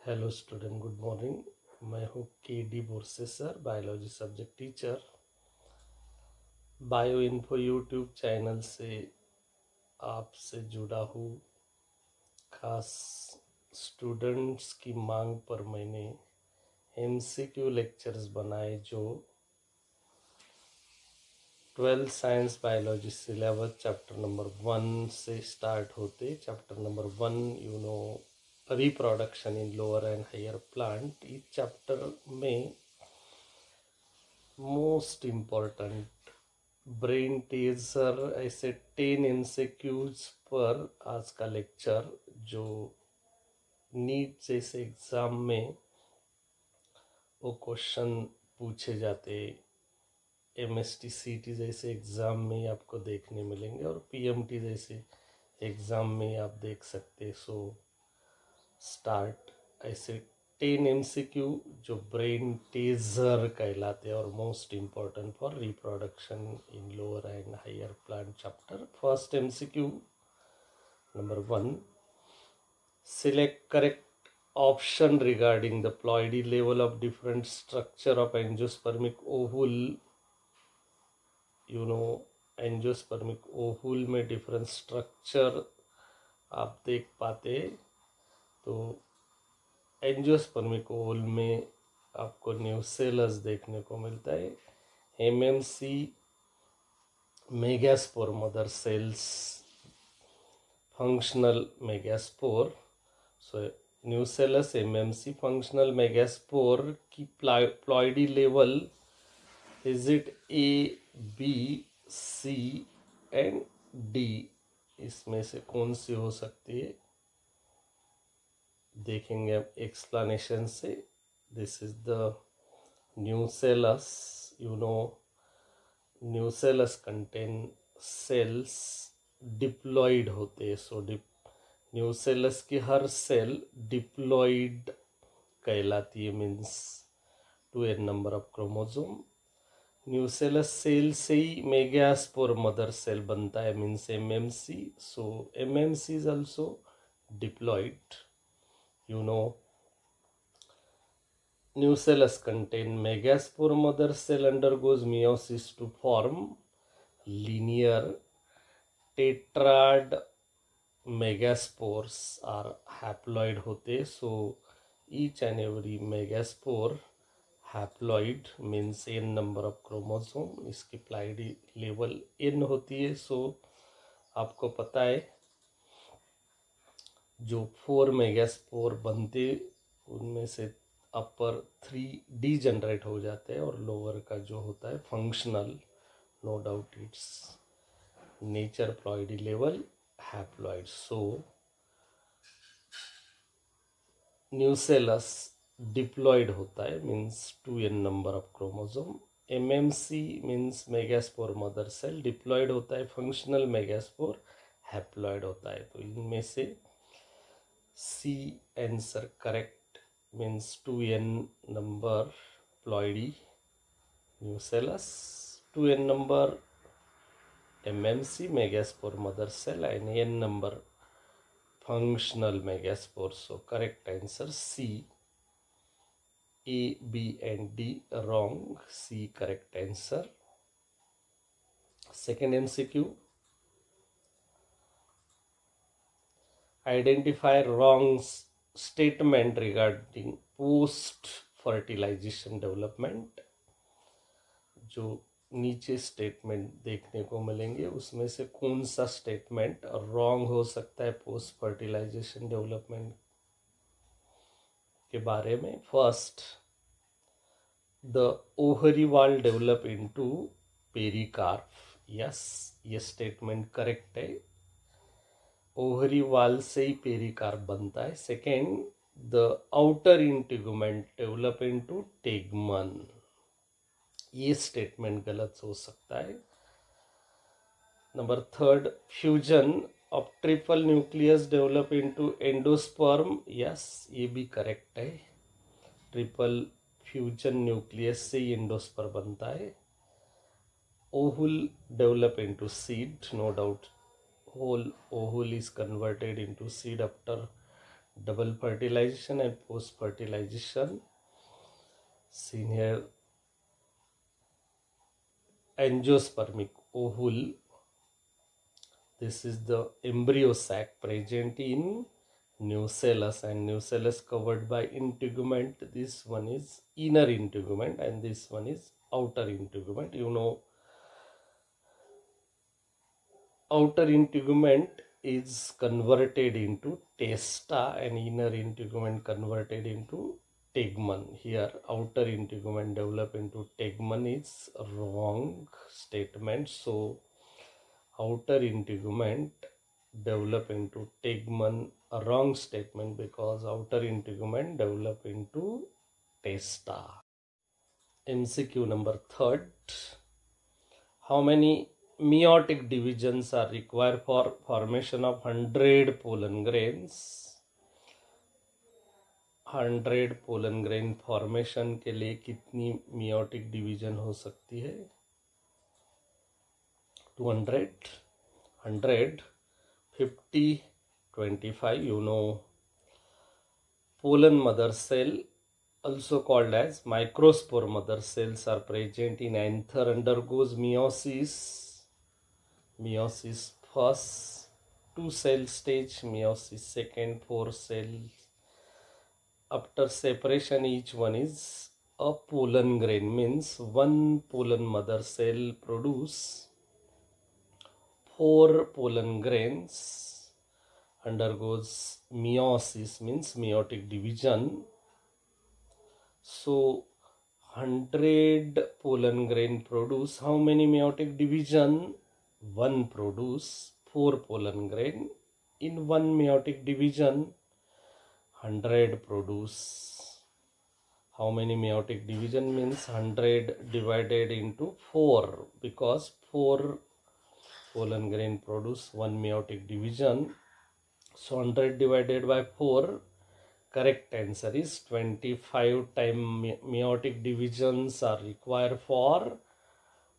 Hello student, good morning. मैं हूँ KD. Borse sir, biology subject teacher. Bio info YouTube channel से आपसे जुड़ा हूँ। खास स्टूडेंट्स की मांग पर मैंने एमसीक्यू लेक्चर्स बनाए जो 12th science biology syllabus chapter number 1 से स्टार्ट होते। Chapter number 1 reproduction in lower and higher plant. इस चैप्टर में मोस्ट इम्पॉर्टेंट ब्रेन टीजर ऐसे 10 एमसीक्यूज पर आज का लेक्चर, जो नीट जैसे एग्जाम में वो क्वेश्चन पूछे जाते, एमएसटी सीटी जैसे एग्जाम में आपको देखने मिलेंगे और पीएमटी जैसे एग्जाम में आप देख सकते। सो स्टार्ट ऐसे 10 एमसीक्यू जो ब्रेन टेजर कहलाते हैं और most important for reproduction in lower and higher plant chapter. First MCQ number 1, select correct option regarding the ploidy level of different structure of angiospermic ovule। Angiospermic ovule में different structure आप देख पाते। तो angiospermic ovule में आपको nucellus देखने को मिलता है। MMC megaspore mother cells, functional megaspore. So nucellus MMC functional megaspore की ploidy level is it A, B, C and D? इसमें से कौन सी हो सकती है, देखेंगे अब एक्सप्लेनेशन से। This is the nucellus. Nucellus contain cells diploid होते। सो न्यूसेलस की हर सेल डिप्लॉइड कहलाती है, means 2n number of chromosome. Nucellus cell से ही मेगास्पोर मदर सेल बनता है, means MMC. So MMC is also diploid. Nucellus contain megaspore mother cell undergoes meiosis to form linear tetrad megaspores are haploid होते। So each and every megaspore haploid means n number of chromosome। इसकी प्लाइडी level n होती है। सो आपको पता है जो 4 megaspore बनते उनमें से अपर 3 डी जनरेट हो जाते हैं और लोअर का जो होता है functional, no doubt it's nature ploidy level haploid. So nucellus diploid होता है, means 2n number of chromosome. MMC means megaspore mother cell diploid होता है, फंक्शनल मेगास्पोर हैप्लॉइड होता है। तो इनमें से C answer correct, means 2n number ploidy nucellus, 2n number MMC megaspore mother cell and n number functional megaspore. So correct answer C. A, B and D wrong. C correct answer. Second MCQ, identify wrong statement regarding post fertilization development। जो नीचे statement देखने को मिलेंगे उसमें से कौन सा statement wrong हो सकता है पोस्ट फर्टिलाइजेशन डेवलपमेंट के बारे में। First, the ovary wall develop into pericarp. Yes, ये स्टेटमेंट करेक्ट है। ओवरी वॉल से ही पेरिकार्प बनता है। Second, the outer integument develop into tegmen. ये स्टेटमेंट गलत हो सकता है। Number third, fusion of triple nucleus develop into endosperm. Yes, ये भी करेक्ट है। ट्रिपल फ्यूजन न्यूक्लियस से ही एंडोस्पर्म बनता है। Ovule develop into seed, no doubt whole ovule is converted into seed after double fertilization and post fertilization. Seen here, angiospermic ovule. This is the embryo sac present in nucellus, and nucellus covered by integument. This one is inner integument and this one is outer integument. You know, outer integument is converted into testa and inner integument converted into tegmen. Here outer integument develop into tegmen is wrong statement. So outer integument develop into tegmen, a wrong statement, because outer integument develop into testa. MCQ number 3rd. How many meiotic divisions are required for formation of 100 pollen grains? 100 pollen grain formation के लिए कितनी meiotic division हो सकती है? 200, 100, 50, 25. You know, pollen mother cell, also called as microspore mother cells, are present in anther, undergoes meiosis. Meiosis first, 2 cell stage, meiosis second, 4 cells. After separation, each one is a pollen grain, means one pollen mother cell produce 4 pollen grains, undergoes meiosis, means meiotic division. So 100 pollen grain produce how many meiotic division? 1 produce 4 pollen grain. In 1 meiotic division, 100 produce how many meiotic division? Means 100 divided into 4, because 4 pollen grain produce 1 meiotic division. So 100 divided by 4, correct answer is 25 time meiotic divisions are required for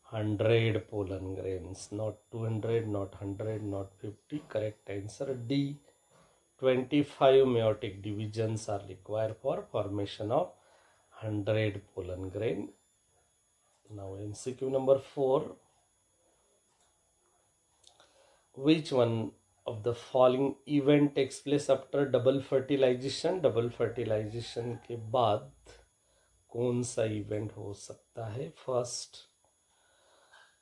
100 pollen grains. Not 200, not 100, not 50. Correct answer D. 25 meiotic divisions are required for formation of 100 pollen grain. Now MCQ number 4. Which one of the following event takes place after double fertilization? Double fertilization के बाद कौन सा event हो सकता है? First,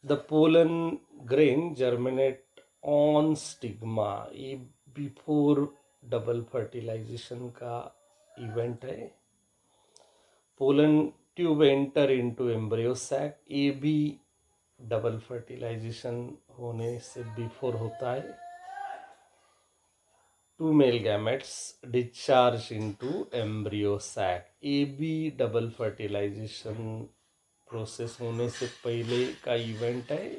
the pollen grain germinate on stigma. ये before double fertilization का event है. Pollen tube enter into embryo sac. ये भी डबल फर्टिलाइजेशन होने से बिफोर होता है. 2 male gametes discharge into embryo sac. ये भी डबल फर्टिलाइजेशन प्रोसेस होने से पहले का इवेंट है.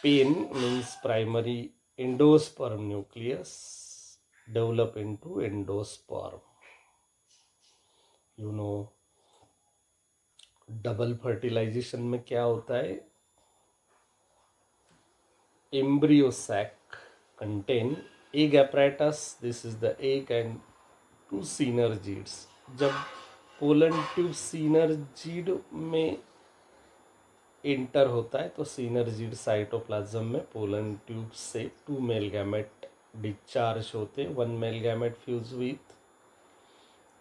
Pen means primary endosperm nucleus develop into endosperm. You know, double fertilization में क्या होता है? Embryo sac contain egg apparatus. This is the egg and 2 synergids. जब पोलन ट्यूब synergid में इंटर होता है तो synergid साइटोप्लाज्म में पोलन ट्यूब से 2 male gamete डिस्चार्ज होते. 1 male gamete fuse with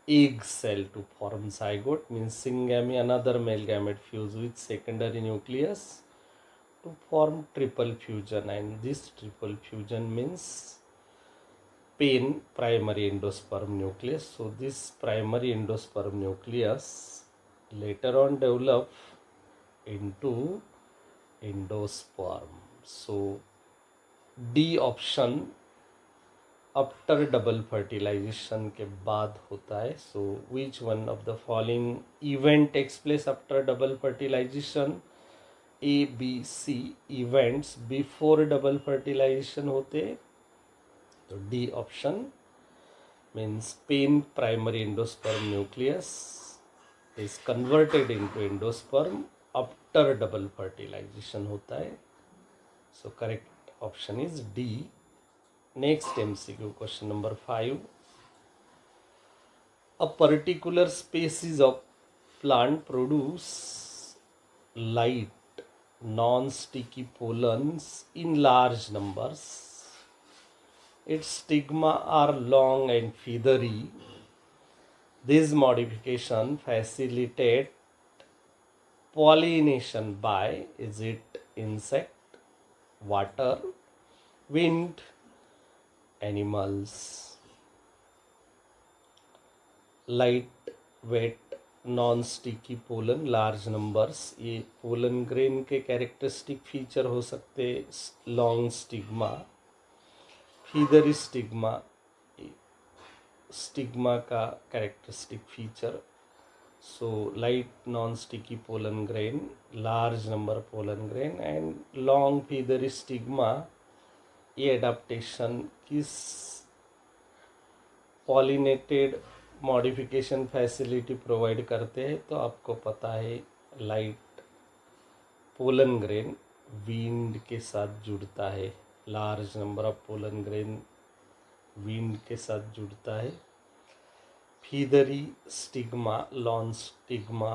egg cell to form zygote, means syngamy. Another male gamete fuse with secondary nucleus to form triple fusion, and this triple fusion means pain primary endosperm nucleus. So this primary endosperm nucleus later on develop into endosperm. So D option after double fertilization के बाद होता है. So which one of the following event takes place after double fertilization? A, B, C events before double fertilization होते. तो D option means pain primary endosperm nucleus is converted into endosperm after double fertilization होता है. So correct option is D. Next MCQ question number 5. A particular species of plant produce light, non-sticky pollens in large numbers. Its stigma are long and feathery. This modification facilitate pollination by, is it insect, water, wind, animals. Light weight non sticky pollen large numbers, ये pollen grain के characteristic feature हो सकते। Long stigma, feathery stigma, stigma का characteristic feature. So light non sticky pollen grain, large number pollen grain and long feathery stigma, ये adaptation किस pollinated modification facility provide करते हैं? तो आपको पता है लाइट पोलन ग्रेन विंड के साथ जुड़ता है। Large number of pollen grain wind के साथ जुड़ता है। फीदरी स्टिग्मा, लॉन्ग स्टिग्मा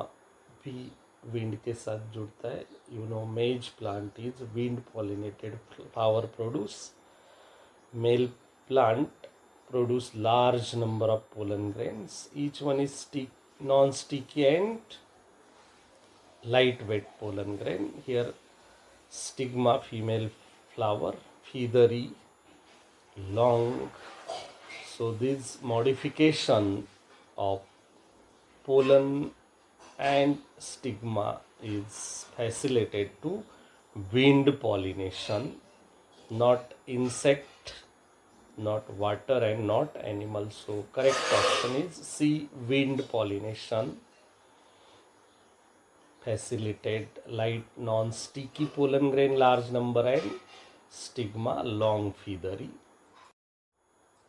भी विंड के साथ जुड़ता है। You know maize plant is wind pollinated flower produce. Male plant produce large number of pollen grains. Each one is non-sticky and lightweight pollen grain. Here stigma, female flower, feathery, long. So this modification of pollen and stigma is facilitated to wind pollination, not insect, not water and not animal. So correct option is C, wind pollination facilitate light non-sticky pollen grain large number and stigma long feathery.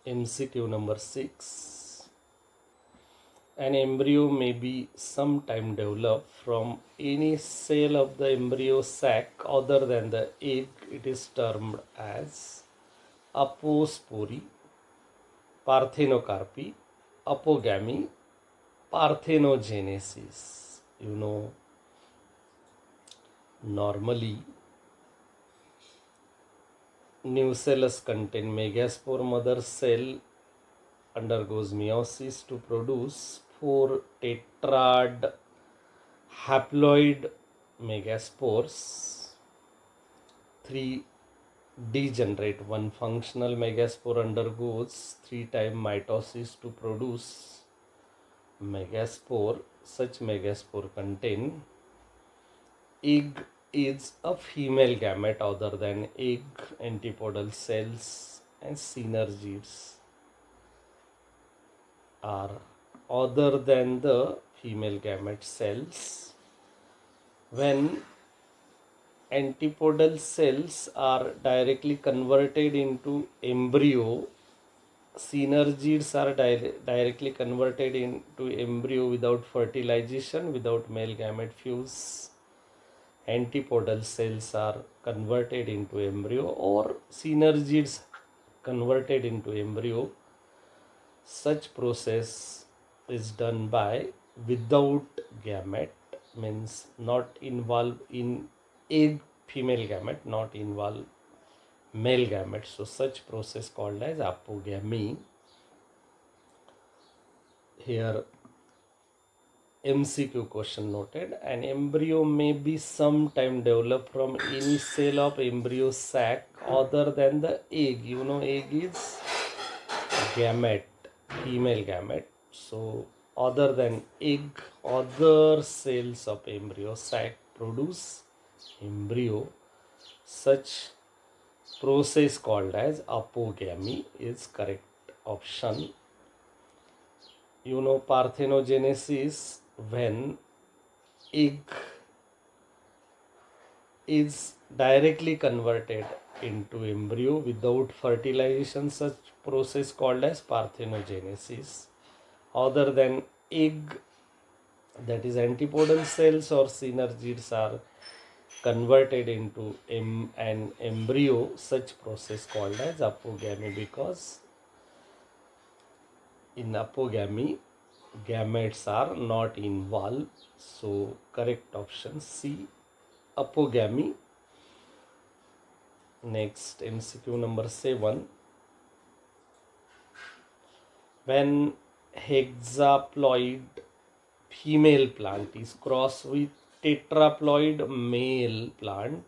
MCQ number 6. An embryo may be sometime developed from any cell of the embryo sac other than the egg. It is termed as apospory, parthenocarpy, apogamy, parthenogenesis. You know, normally nucellus contain megaspore. Mother cell undergoes meiosis to produce 4 tetrad haploid megaspores. 3 degenerate. One functional megaspore undergoes 3 times mitosis to produce megaspore. Such megaspore contain egg is a female gamete other than egg, antipodal cells and synergids are other than the female gamete cells. When antipodal cells are directly converted into embryo, synergids are directly converted into embryo without fertilization, without male gamete fuse. Antipodal cells are converted into embryo or synergids converted into embryo. Such process is done by without gamete, means not involved in egg, female gamete, not involve male gamete. So such process called as apogamy. Here MCQ question noted. An embryo may be sometime developed from any cell of embryo sac other than the egg. You know, egg is gamete, female gamete. So other than egg, other cells of embryo sac produce embryo. Such process called as apogamy is correct option. You know, parthenogenesis, when egg is directly converted into embryo without fertilization, such process called as parthenogenesis. Other than egg, that is antipodal cells or synergids are converted into an embryo, such process called as apogamy, because in apogamy gametes are not involved. So correct option C, apogamy. Next, MCQ number 7. When hexaploid female plant is crossed with tetraploid male plant,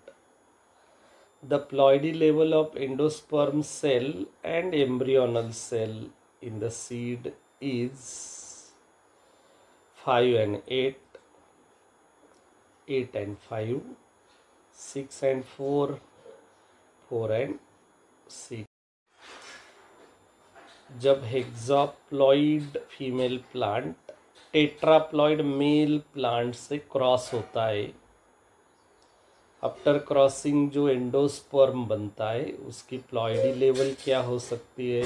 the ploidy level of endosperm cell and embryonal cell in the seed is 5 and 8, 8 and 5, 6 and 4, 4 and 6. जब hexaploid female plant tetraploid male plant से cross होता है, after crossing जो endosperm बनता है उसकी ploidy level क्या हो सकती है,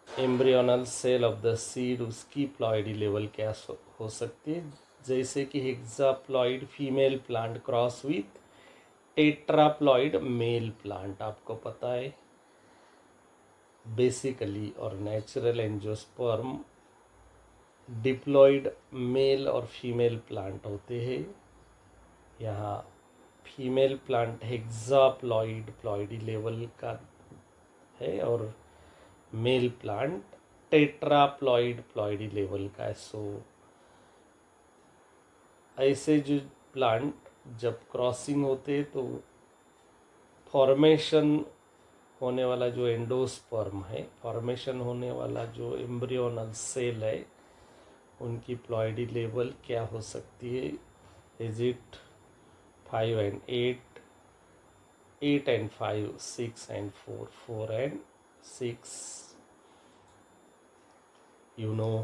embryonal cell of the seed उसकी प्लॉइडी लेवल क्या हो सकती है। जैसे कि hexaploid female plant cross with tetraploid male plant, आपको पता है बेसिकली और नेचुरल एंजियोस्पर्म डिप्लॉइड मेल और फीमेल प्लांट होते हैं। यहाँ female plant hexaploid ploidy level का है और male plant tetraploid ploidy level का है। सो ऐसे जो प्लांट जब क्रॉसिंग होते तो फॉर्मेशन होने वाला जो एंडोस्पर्म है, फॉर्मेशन होने वाला जो एम्ब्रियोनल सेल है, उनकी प्लॉइडी लेवल क्या हो सकती है, is it 5 and 8, 8 and 5, 6 and 4, 4 and 6। you know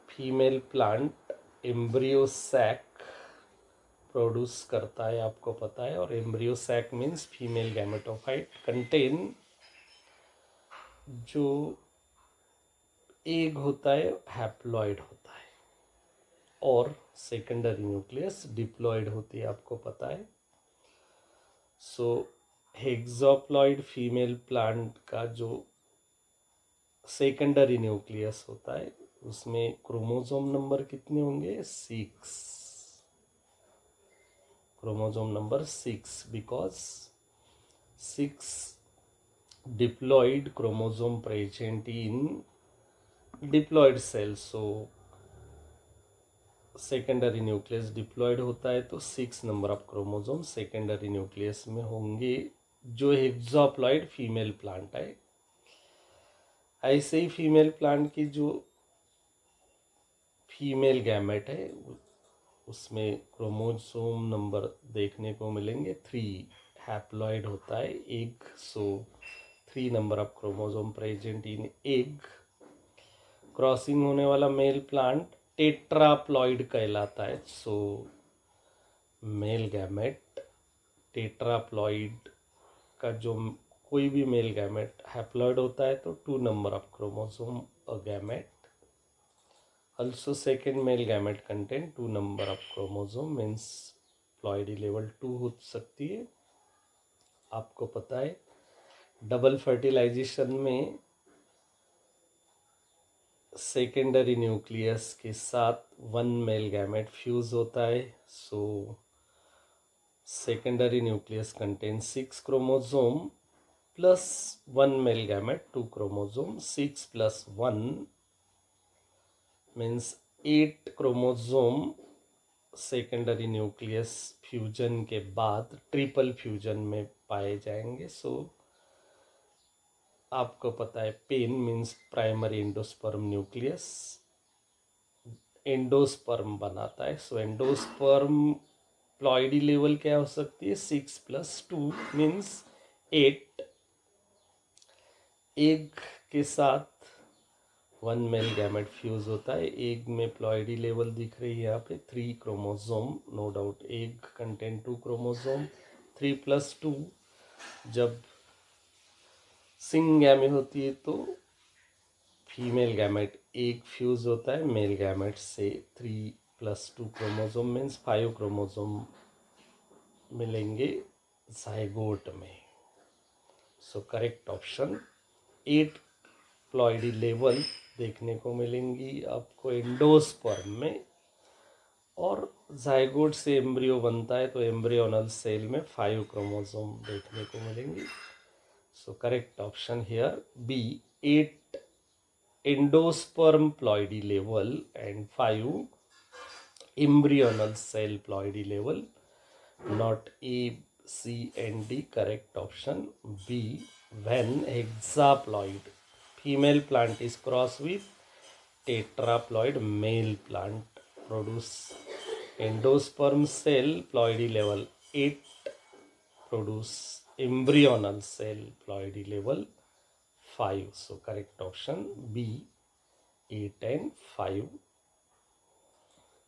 female plant embryo sac produce करता है, आपको पता है, और embryo sac means female gametophyte contain जो एग होता है हैप्लॉइड होता है और सेकेंडरी न्यूक्लियस डिप्लॉइड होती है, आपको पता है। सो हेक्साप्लॉइड फीमेल प्लांट का जो सेकेंडरी न्यूक्लियस होता है उसमें क्रोमोसोम नंबर कितने होंगे, 6, chromosome number 6, because 6 diploid chromosome present in diploid cell. So secondary nucleus diploid होता है तो 6 number of chromosome secondary nucleus में होंगे जो हेक्साप्लॉइड फीमेल प्लांट है। ऐसे ही फीमेल प्लांट की जो फीमेल गैमेट है उसमें क्रोमोसोम नंबर देखने को मिलेंगे 3, हैप्लॉइड होता है egg. So 3 number of chromosome present in egg. Crossing होने वाला मेल प्लांट टेट्राप्लॉइड कहलाता है। सो मेल गैमेट टेट्राप्लॉइड का जो कोई भी मेल गैमेट हैप्लॉइड होता है तो 2 number of chromosome a gamete. Also second male gamete contain 2 number of chromosome, means ploidy level 2 हो सकती है। आपको पता है डबल फर्टिलाइजेशन में सेकेंडरी न्यूक्लियस के साथ 1 मेल गैमेट फ्यूज होता है। सो secondary nucleus contain 6 chromosome plus 1 male gamete 2 chromosome, 6 plus 1 means 8 chromosome secondary nucleus fusion के बाद ट्रिपल फ्यूजन में पाए जाएंगे। सो आपको पता है pen means primary endosperm nucleus endosperm बनाता है। सो एंडोस्पर्म प्लॉइडी लेवल क्या हो सकती है, 6 plus 2 मीन्स 8। एग के साथ 1 मेल गैमेट फ्यूज होता है। एग में प्लॉइडी लेवल दिख रही है यहाँ पे 3 chromosome, no doubt egg contain 2 chromosome, 3 plus 2। जब सिंगैमी होती है तो फीमेल गैमेट एग फ्यूज होता है मेल गैमेट से, 3 plus 2 क्रोमोसोम मीन्स 5 क्रोमोसोम मिलेंगे जाइगोट में। सो करेक्ट ऑप्शन 8 प्लॉइडी लेवल देखने को मिलेंगी आपको एंडोस्पर्म में, और जाइगोट से एम्ब्रियो बनता है तो एम्ब्रियोनल सेल में 5 क्रोमोसोम देखने को मिलेंगी। So correct option here B, 8 endosperm ploidy level and 5 embryonal cell ploidy level. Not A, C and D. Correct option B. When hexaploid female plant is crossed with tetraploid male plant, produce endosperm cell ploidy level 8, produce embryonal cell ploidy level 5. So correct option B, 8 and 5.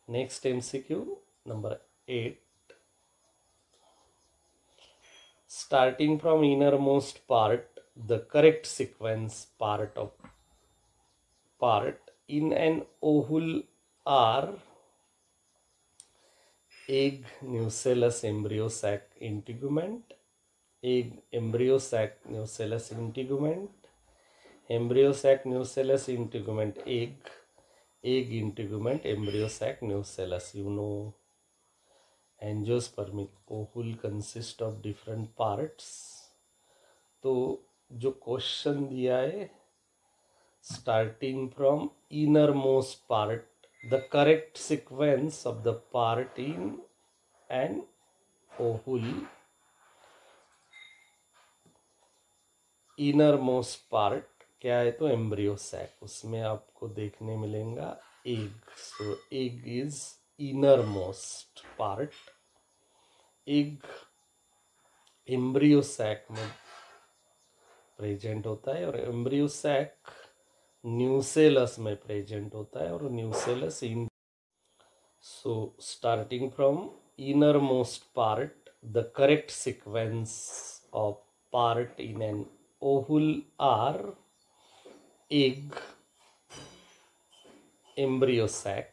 Next MCQ number 8. Starting from innermost part, the correct sequence part in an ovule are egg, nucellus, embryo, sac, integument, egg, embryo, sac, nucellus, integument, embryo, sac, nucellus, integument, egg, egg, integument, embryo, sac, nucellus. You know, angiospermic ovule consist of different parts. तो जो question दिया है, starting from inner most part, the correct sequence of the part in an ovule, inner most part क्या है तो embryo sac, उसमें आपको देखने मिलेगा egg. So egg is inner most part. Egg embryo sac में प्रेजेंट होता है और एम्ब्रियो सैक न्यूसेलस में प्रेजेंट होता है और nucellus in. So starting from inner most part, the correct sequence of part in an ovule are egg, embryo sac,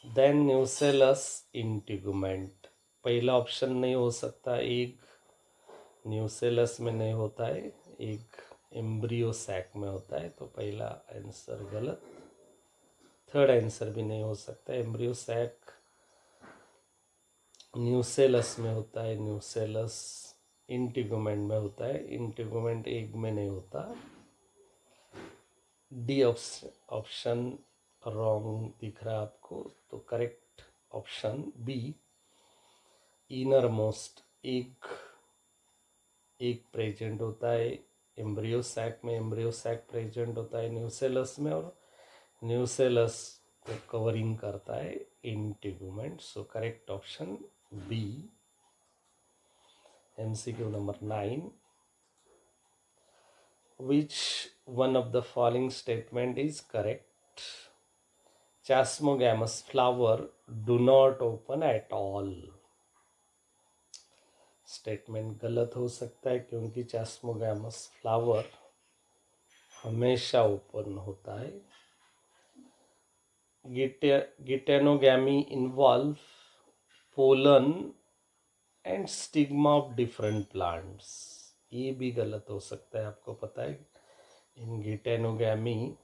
then nucellus integument. पहला option नहीं हो सकता, एग न्यूसेलस में नहीं होता है, एग एम्ब्रियो सैक में होता है, तो पहला आंसर गलत। थर्ड आंसर भी नहीं हो सकता, एम्ब्रियो सैक न्यूसेलस में होता है, न्यूसेलस इंटीगुमेंट में होता है, इंटीगुमेंट एग में नहीं होता। डी ऑप्शन रॉन्ग दिख रहा है आपको, तो correct option B, innermost egg, egg present होता है एम्ब्रियो सैक में, एम्ब्रियो सैक प्रेजेंट होता है न्यूसेलस में, और न्यूसेलस को कवरिंग करता है integument. So correct option B. MCQ number 9. Which one of the following statement is correct? Chasmogamous flower do not open at all. Statement गलत हो सकता है क्योंकि चैस्मोगैमस फ्लावर हमेशा ओपन होता है। Geitonogamy involve pollen and stigma of different plants, ये भी गलत हो सकता है। आपको पता है in geitonogamy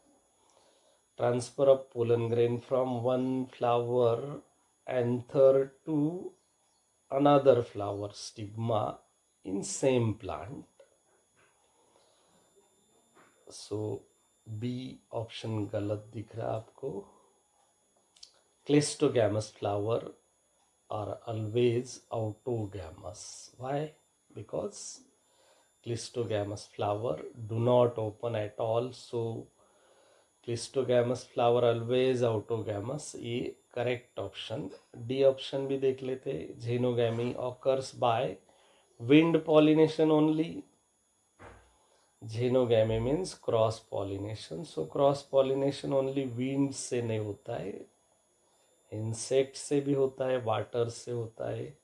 transfer of pollen grain from one flower anther to another flower stigma in same plant. So B option गलत दिख रहा है आपको। Cleistogamous flower are always autogamous. Why? Because Cleistogamous flower do not open at all. So Cleistogamous flower always autogamous, ये correct option. D option भी देख लेते। Xenogamy occurs by wind pollination only. Xenogamy means cross pollination, so cross pollination only wind से नहीं होता है, insect से भी होता है, वाटर से होता है,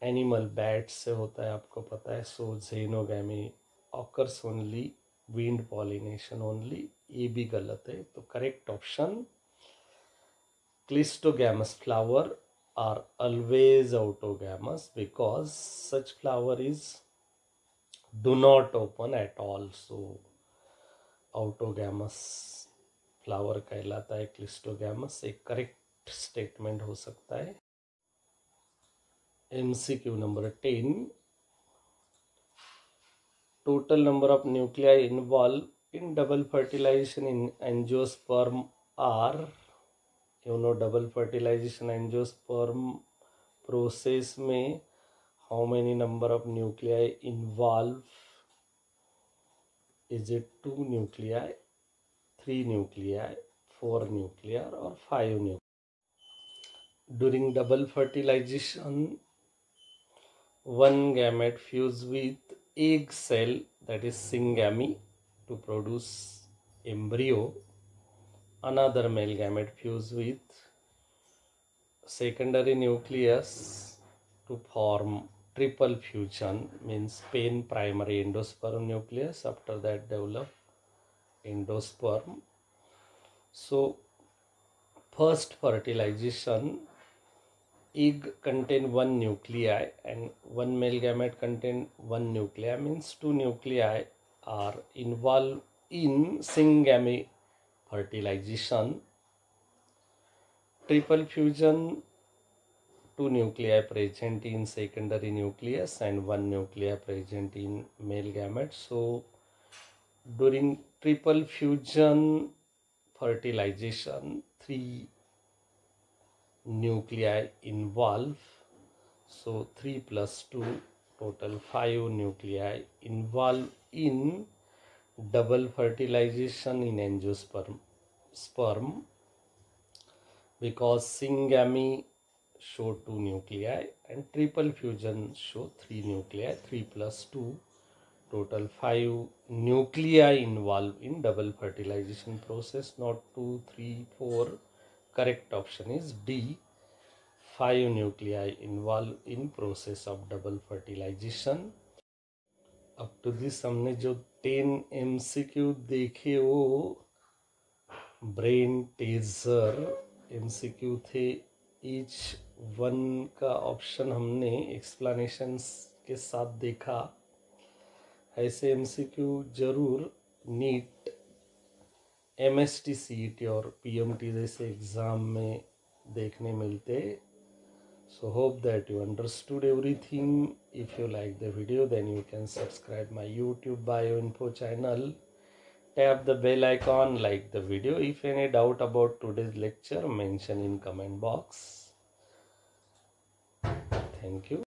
एनिमल बैट से होता है, आपको पता है। So xenogamy occurs only wind pollination only, ये भी गलत है। तो correct option Cleistogamous flower are always autogamous because such flower is do not open at all. So autogamous flower कहलाता है, क्लिस्टोगैमस एक करेक्ट स्टेटमेंट हो सकता है। MCQ number 10, total number of nuclei involved in double fertilization in angiosperm are, you know, double fertilization angiosperm process में how many number of nuclei involved? Is it 2 nuclei, 3 nuclei, 4 nuclei or 5 nuclei? During double fertilization, one gamete fuse with egg cell, that is syngamy, to produce embryo. Another male gamete fuse with secondary nucleus to form triple fusion, means pen primary endosperm nucleus, after that develop endosperm. So first fertilization, egg contain 1 nuclei and one male gamete contain 1 nuclei, means 2 nuclei are involved in syngamy fertilization. Triple fusion, 2 nuclei present in secondary nucleus and 1 nuclei present in male gamete. So during triple fusion fertilization, 3 nuclei involved, so 3 plus 2, total 5 nuclei involved in double fertilization in angiosperm, because syngamy show 2 nuclei and triple fusion show 3 nuclei. 3 plus 2, total 5 nuclei involved in double fertilization process, not 2, 3, 4. Correct option is D, 5 nuclei involved in process of double fertilization. Up to this हमने जो 10 MCQ देखे वो brain taser MCQ थे। Each one का option हमने explanations के साथ देखा। ऐसे MCQ जरूर नीट, MST CET और PMT जैसे एग्ज़ाम में देखने मिलते। So hope that you understood everything. If you like the video, then you can subscribe my YouTube Bioinfo channel. Tap the bell icon, like the video. If any doubt about today's lecture, mention in comment box. Thank you.